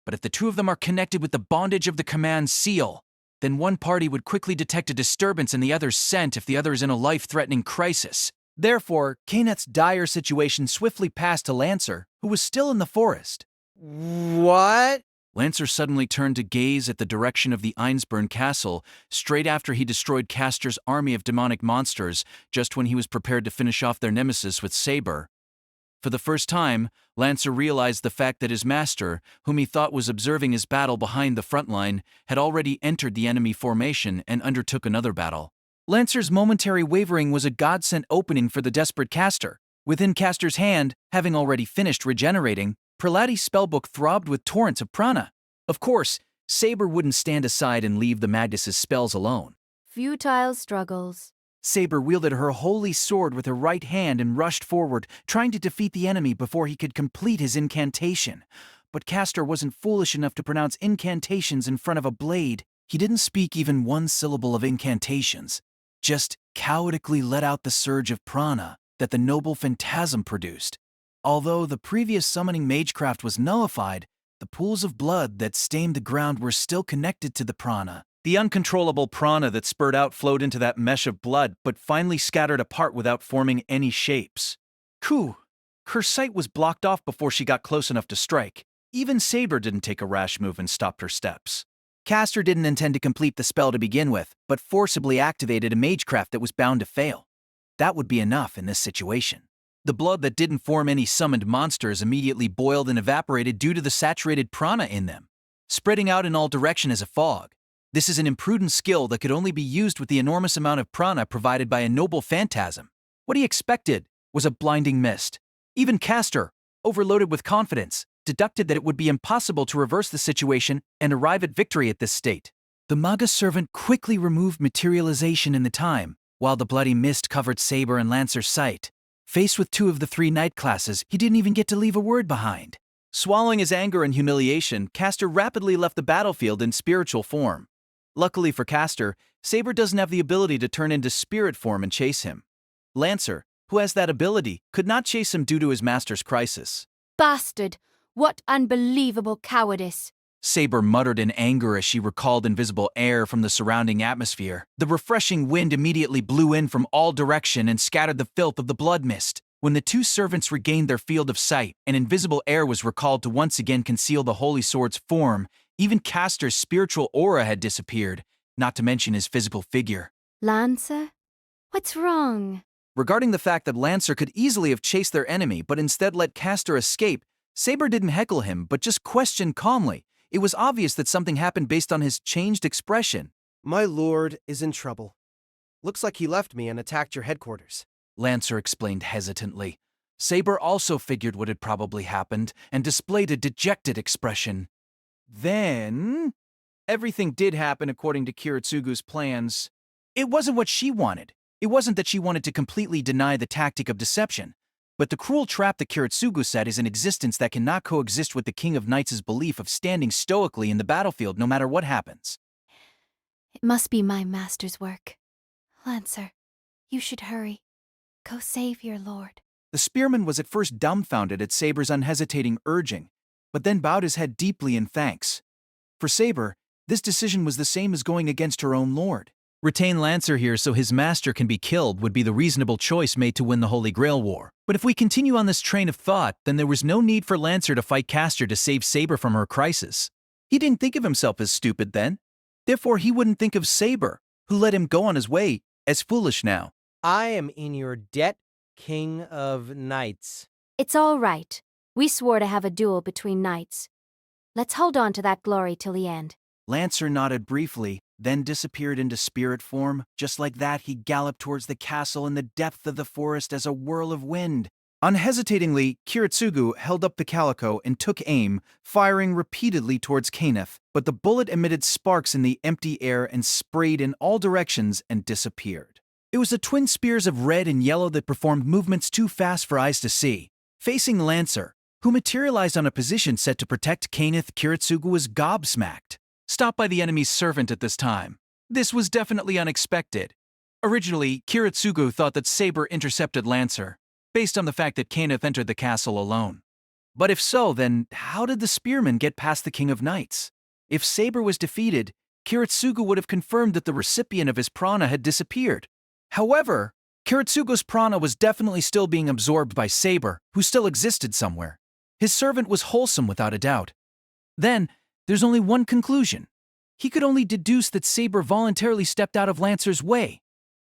But if the two of them are connected with the bondage of the command seal, then one party would quickly detect a disturbance in the other's scent if the other is in a life-threatening crisis. Therefore, Kaneth's dire situation swiftly passed to Lancer, who was still in the forest. What? Lancer suddenly turned to gaze at the direction of the Einsburn castle, straight after he destroyed Castor's army of demonic monsters, just when he was prepared to finish off their nemesis with Saber. For the first time, Lancer realized the fact that his master, whom he thought was observing his battle behind the front line, had already entered the enemy formation and undertook another battle. Lancer's momentary wavering was a God-sent opening for the desperate Castor. Within Castor's hand, having already finished regenerating, Prelati's spellbook throbbed with torrents of prana. Of course, Saber wouldn't stand aside and leave the Magnus's spells alone. Futile struggles. Saber wielded her holy sword with her right hand and rushed forward, trying to defeat the enemy before he could complete his incantation. But Castor wasn't foolish enough to pronounce incantations in front of a blade. He didn't speak even one syllable of incantations, just chaotically let out the surge of prana that the noble phantasm produced. Although the previous summoning magecraft was nullified, the pools of blood that stained the ground were still connected to the prana. The uncontrollable prana that spurred out flowed into that mesh of blood, but finally scattered apart without forming any shapes. Coup! Her sight was blocked off before she got close enough to strike. Even Saber didn't take a rash move and stopped her steps. Castor didn't intend to complete the spell to begin with, but forcibly activated a magecraft that was bound to fail. That would be enough in this situation. The blood that didn't form any summoned monsters immediately boiled and evaporated due to the saturated prana in them, spreading out in all directions as a fog. This is an imprudent skill that could only be used with the enormous amount of prana provided by a noble phantasm. What he expected was a blinding mist. Even Castor, overloaded with confidence, deducted that it would be impossible to reverse the situation and arrive at victory at this state. The Maga servant quickly removed materialization in the time, while the bloody mist covered Saber and Lancer's sight. Faced with two of the three knight classes, he didn't even get to leave a word behind. Swallowing his anger and humiliation, Castor rapidly left the battlefield in spiritual form. Luckily for Castor, Saber doesn't have the ability to turn into spirit form and chase him. Lancer, who has that ability, could not chase him due to his master's crisis. Bastard! What unbelievable cowardice! Saber muttered in anger as she recalled invisible air from the surrounding atmosphere. The refreshing wind immediately blew in from all direction and scattered the filth of the blood mist. When the two servants regained their field of sight and invisible air was recalled to once again conceal the holy sword's form, even Castor's spiritual aura had disappeared, not to mention his physical figure. Lancer? What's wrong? Regarding the fact that Lancer could easily have chased their enemy but instead let Castor escape, Saber didn't heckle him but just questioned calmly. It was obvious that something happened based on his changed expression. My lord is in trouble. Looks like he left me and attacked your headquarters. Lancer explained hesitantly. Saber also figured what had probably happened and displayed a dejected expression. Then, everything did happen according to Kiritsugu's plans. It wasn't what she wanted. It wasn't that she wanted to completely deny the tactic of deception. But the cruel trap that Kiritsugu set is an existence that cannot coexist with the King of Knights' belief of standing stoically in the battlefield no matter what happens. It must be my master's work. Lancer, you should hurry. Go save your lord. The spearman was at first dumbfounded at Saber's unhesitating urging, but then bowed his head deeply in thanks. For Saber, this decision was the same as going against her own lord. Retain Lancer here so his master can be killed would be the reasonable choice made to win the Holy Grail War. But if we continue on this train of thought, then there was no need for Lancer to fight Castor to save Saber from her crisis. He didn't think of himself as stupid then. Therefore, he wouldn't think of Saber, who let him go on his way, as foolish now. I am in your debt, King of Knights. It's all right. We swore to have a duel between knights. Let's hold on to that glory till the end. Lancer nodded briefly, then disappeared into spirit form. Just like that, he galloped towards the castle in the depth of the forest as a whirl of wind. Unhesitatingly, Kiritsugu held up the calico and took aim, firing repeatedly towards Kaneth, but the bullet emitted sparks in the empty air and sprayed in all directions and disappeared. It was the twin spears of red and yellow that performed movements too fast for eyes to see. Facing Lancer, who materialized on a position set to protect Kaneth, Kiritsugu was gobsmacked. Stopped by the enemy's servant at this time. This was definitely unexpected. Originally, Kiritsugu thought that Saber intercepted Lancer, based on the fact that Kenneth entered the castle alone. But if so, then how did the spearman get past the King of Knights? If Saber was defeated, Kiritsugu would have confirmed that the recipient of his prana had disappeared. However, Kiritsugu's prana was definitely still being absorbed by Saber, who still existed somewhere. His servant was wholesome without a doubt. Then, there's only one conclusion. He could only deduce that Saber voluntarily stepped out of Lancer's way.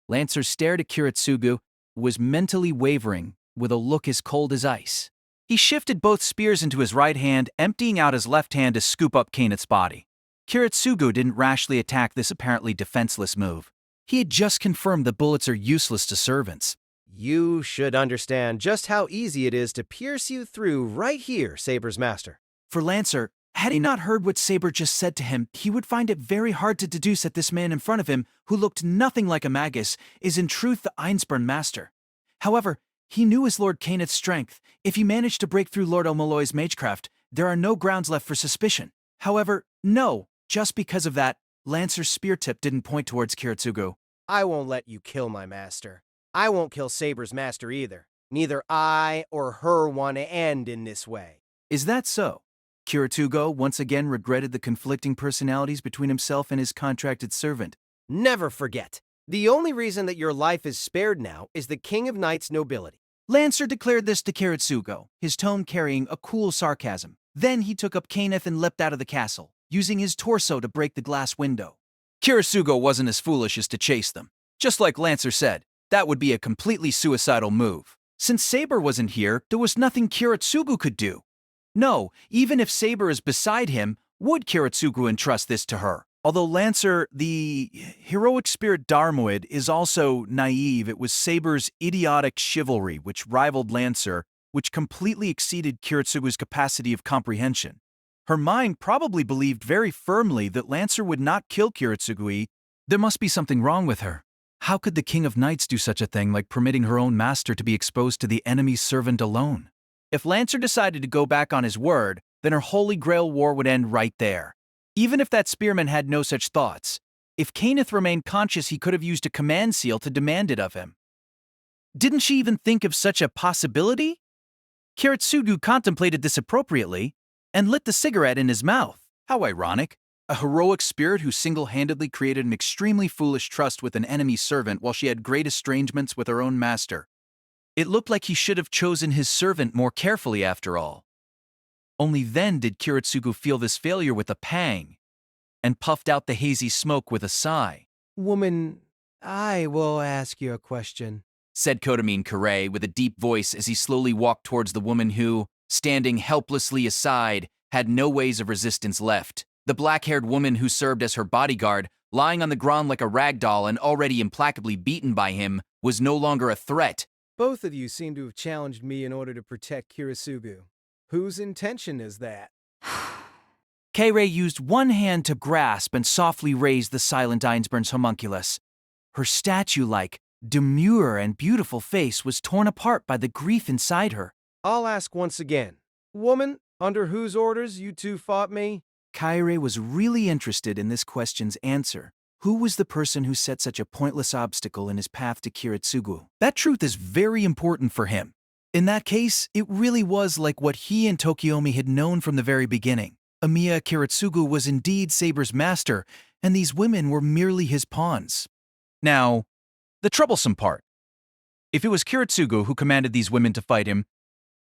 Lancer stared at Kiritsugu, who was mentally wavering, with a look as cold as ice. He shifted both spears into his right hand, emptying out his left hand to scoop up Kenneth's body. Kiritsugu didn't rashly attack this apparently defenseless move. He had just confirmed that bullets are useless to servants. You should understand just how easy it is to pierce you through right here, Saber's master. For Lancer, had he not heard what Saber just said to him, he would find it very hard to deduce that this man in front of him, who looked nothing like a magus, is in truth the Einsburn master. However, he knew his Lord Kenneth's strength. If he managed to break through Lord O'Malloy's magecraft, there are no grounds left for suspicion. However, no, just because of that, Lancer's spear tip didn't point towards Kiritsugu. I won't let you kill my master. I won't kill Saber's master either. Neither I or her want to end in this way. Is that so? Kiritsugu once again regretted the conflicting personalities between himself and his contracted servant. Never forget, the only reason that your life is spared now is the King of Knights' nobility. Lancer declared this to Kiritsugu, his tone carrying a cool sarcasm. Then he took up Kenneth and leapt out of the castle, using his torso to break the glass window. Kiritsugu wasn't as foolish as to chase them. Just like Lancer said, that would be a completely suicidal move. Since Saber wasn't here, there was nothing Kiritsugu could do. No, even if Saber is beside him, would Kiritsugu entrust this to her? Although Lancer, the heroic spirit Darmoid, is also naive, it was Saber's idiotic chivalry which rivaled Lancer, which completely exceeded Kiritsugu's capacity of comprehension. Her mind probably believed very firmly that Lancer would not kill Kiritsugu. There must be something wrong with her. How could the King of Knights do such a thing like permitting her own master to be exposed to the enemy's servant alone? If Lancer decided to go back on his word, then her Holy Grail War would end right there. Even if that spearman had no such thoughts, if Kenneth remained conscious, he could have used a command seal to demand it of him. Didn't she even think of such a possibility? Kiritsugu contemplated this appropriately and lit the cigarette in his mouth. How ironic. A heroic spirit who single-handedly created an extremely foolish trust with an enemy servant while she had great estrangements with her own master. It looked like he should have chosen his servant more carefully after all. Only then did Kiritsugu feel this failure with a pang, and puffed out the hazy smoke with a sigh. Woman, I will ask you a question, said Kotamine Kare with a deep voice as he slowly walked towards the woman who, standing helplessly aside, had no ways of resistance left. The black-haired woman who served as her bodyguard, lying on the ground like a rag doll and already implacably beaten by him, was no longer a threat. Both of you seem to have challenged me in order to protect Kiritsugu. Whose intention is that? Kei used one hand to grasp and softly raise the silent Einsburn's homunculus. Her statue-like, demure and beautiful face was torn apart by the grief inside her. I'll ask once again. Woman, under whose orders you two fought me? Kairi was really interested in this question's answer. Who was the person who set such a pointless obstacle in his path to Kiritsugu? That truth is very important for him. In that case, it really was like what he and Tokiomi had known from the very beginning. Amiya Kiritsugu was indeed Saber's master, and these women were merely his pawns. Now, the troublesome part. If it was Kiritsugu who commanded these women to fight him,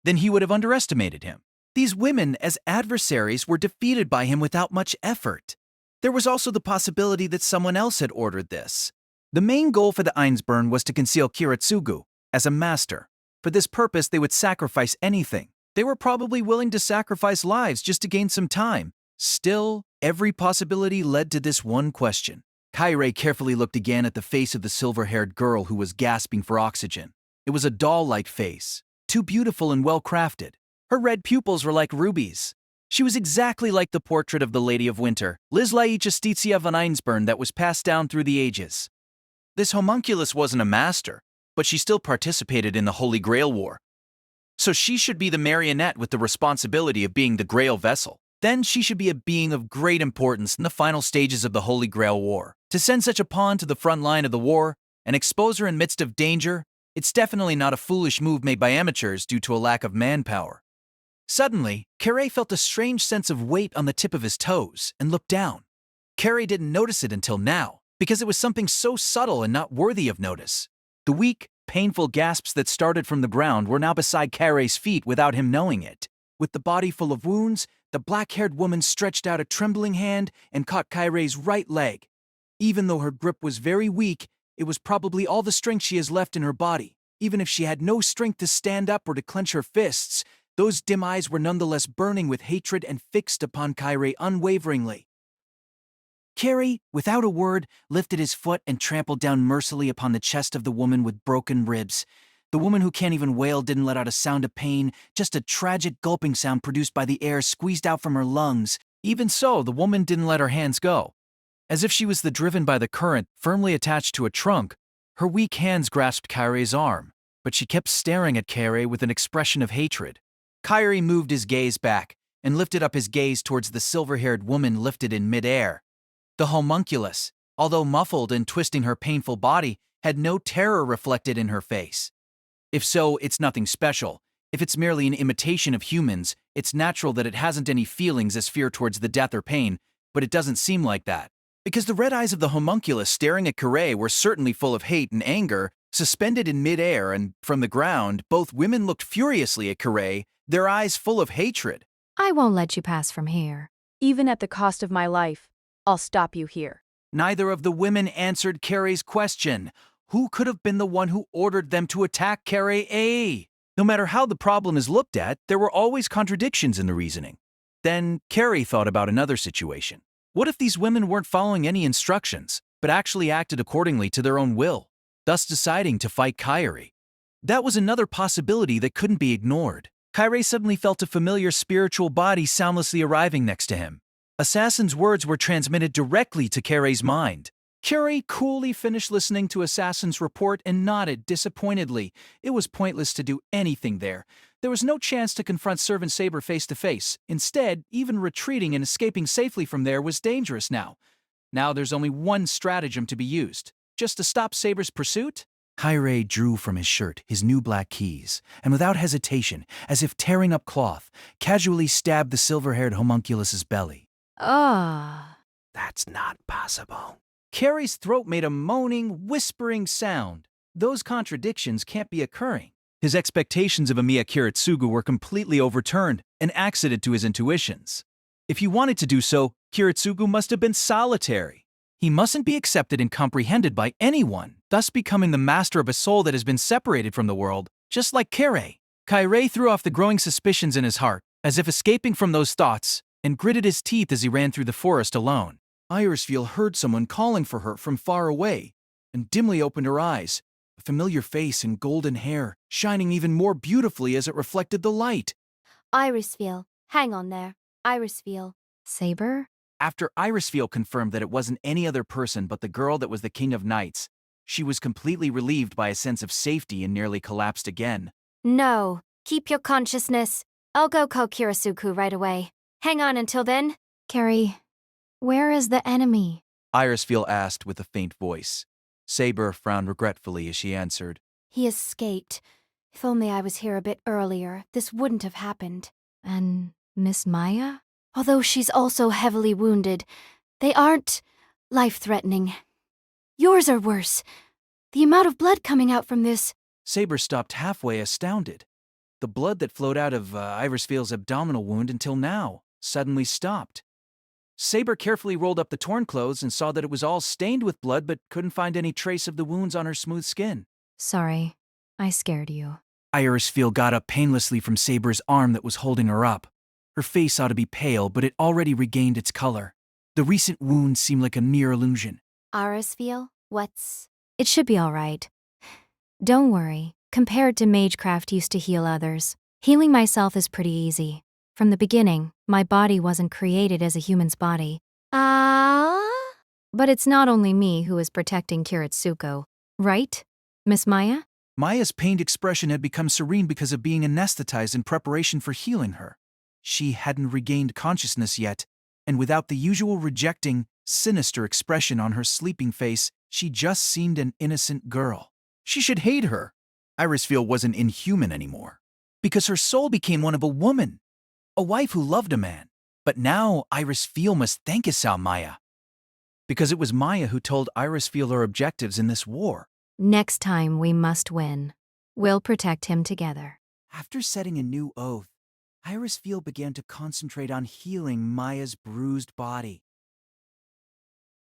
then he would have underestimated him. These women, as adversaries, were defeated by him without much effort. There was also the possibility that someone else had ordered this. The main goal for the Einsburn was to conceal Kiritsugu as a master. For this purpose, they would sacrifice anything. They were probably willing to sacrifice lives just to gain some time. Still, every possibility led to this one question. Kairi carefully looked again at the face of the silver-haired girl who was gasping for oxygen. It was a doll-like face, too beautiful and well-crafted. Her red pupils were like rubies. She was exactly like the portrait of the Lady of Winter, Lislai Justitia von Einsburn, that was passed down through the ages. This homunculus wasn't a master, but she still participated in the Holy Grail War. So she should be the marionette with the responsibility of being the Grail vessel. Then she should be a being of great importance in the final stages of the Holy Grail War. To send such a pawn to the front line of the war, and expose her in midst of danger, it's definitely not a foolish move made by amateurs due to a lack of manpower. Suddenly, Carey felt a strange sense of weight on the tip of his toes and looked down. Carey didn't notice it until now, because it was something so subtle and not worthy of notice. The weak, painful gasps that started from the ground were now beside Carey's feet without him knowing it. With the body full of wounds, the black-haired woman stretched out a trembling hand and caught Carey's right leg. Even though her grip was very weak, it was probably all the strength she has left in her body. Even if she had no strength to stand up or to clench her fists, those dim eyes were nonetheless burning with hatred and fixed upon Carey unwaveringly. Carey, without a word, lifted his foot and trampled down mercilessly upon the chest of the woman with broken ribs. The woman who can't even wail didn't let out a sound of pain, just a tragic gulping sound produced by the air squeezed out from her lungs. Even so, the woman didn't let her hands go. As if she was driven by the current, firmly attached to a trunk, her weak hands grasped Carey's arm, but she kept staring at Carey with an expression of hatred. Carey moved his gaze back and lifted up his gaze towards the silver-haired woman lifted in midair. The homunculus, although muffled and twisting her painful body, had no terror reflected in her face. If so, it's nothing special. If it's merely an imitation of humans, it's natural that it hasn't any feelings as fear towards the death or pain, but it doesn't seem like that. Because the red eyes of the homunculus staring at Carey were certainly full of hate and anger, suspended in midair and from the ground, both women looked furiously at Carey, their eyes full of hatred. I won't let you pass from here. Even at the cost of my life, I'll stop you here. Neither of the women answered Carey's question. Who could have been the one who ordered them to attack Carey? No matter how the problem is looked at, there were always contradictions in the reasoning. Then Carey thought about another situation. What if these women weren't following any instructions, but actually acted accordingly to their own will, thus deciding to fight Carey? That was another possibility that couldn't be ignored. Carey suddenly felt a familiar spiritual body soundlessly arriving next to him. Assassin's words were transmitted directly to Carey's mind. Carey coolly finished listening to Assassin's report and nodded disappointedly. It was pointless to do anything there. There was no chance to confront Servant Saber face to face. Instead, even retreating and escaping safely from there was dangerous now. Now there's only one stratagem to be used. Just to stop Saber's pursuit? Carey drew from his shirt his new black keys, and without hesitation, as if tearing up cloth, casually stabbed the silver-haired homunculus's belly. That's not possible. Carey's throat made a moaning, whispering sound. Those contradictions can't be occurring. His expectations of Amiya Kiritsugu were completely overturned and accident to his intuitions. If he wanted to do so, Kiritsugu must have been solitary. He mustn't be accepted and comprehended by anyone, thus becoming the master of a soul that has been separated from the world, just like Carey. Carey threw off the growing suspicions in his heart, as if escaping from those thoughts, and gritted his teeth as he ran through the forest alone. Irisfield heard someone calling for her from far away, and dimly opened her eyes, a familiar face and golden hair, shining even more beautifully as it reflected the light. Irisfield, hang on there. Irisfield. Saber? After Irisfield confirmed that it wasn't any other person but the girl that was the King of Knights, she was completely relieved by a sense of safety and nearly collapsed again. No, keep your consciousness. I'll go call Kirisuku right away. Hang on until then. Carey, where is the enemy? Irisfield asked with a faint voice. Saber frowned regretfully as she answered. He escaped. If only I was here a bit earlier, this wouldn't have happened. And Miss Maya? Although she's also heavily wounded, they aren't life-threatening. Yours are worse. The amount of blood coming out from this. Saber stopped halfway, astounded. The blood that flowed out of Irisfield's abdominal wound until now suddenly stopped. Saber carefully rolled up the torn clothes and saw that it was all stained with blood but couldn't find any trace of the wounds on her smooth skin. Sorry, I scared you. Irisfield got up painlessly from Saber's arm that was holding her up. Her face ought to be pale, but it already regained its color. The recent wound seemed like a mere illusion. Irisfield, what's... It should be all right. Don't worry. Compared to magecraft used to heal others, healing myself is pretty easy. From the beginning, my body wasn't created as a human's body. But it's not only me who is protecting Kiritsuko, right, Miss Maya? Maya's pained expression had become serene because of being anesthetized in preparation for healing her. She hadn't regained consciousness yet, and without the usual rejecting, sinister expression on her sleeping face, She just seemed an innocent girl. She should hate her. Irisfield wasn't inhuman anymore, because her soul became one of a woman, a wife who loved a man. But now Irisfield must thank Isao Maya, because it was Maya who told Irisfield her objectives in this war. Next time we must win. We'll protect him together. After setting a new oath, Irisfield began to concentrate on healing Maya's bruised body.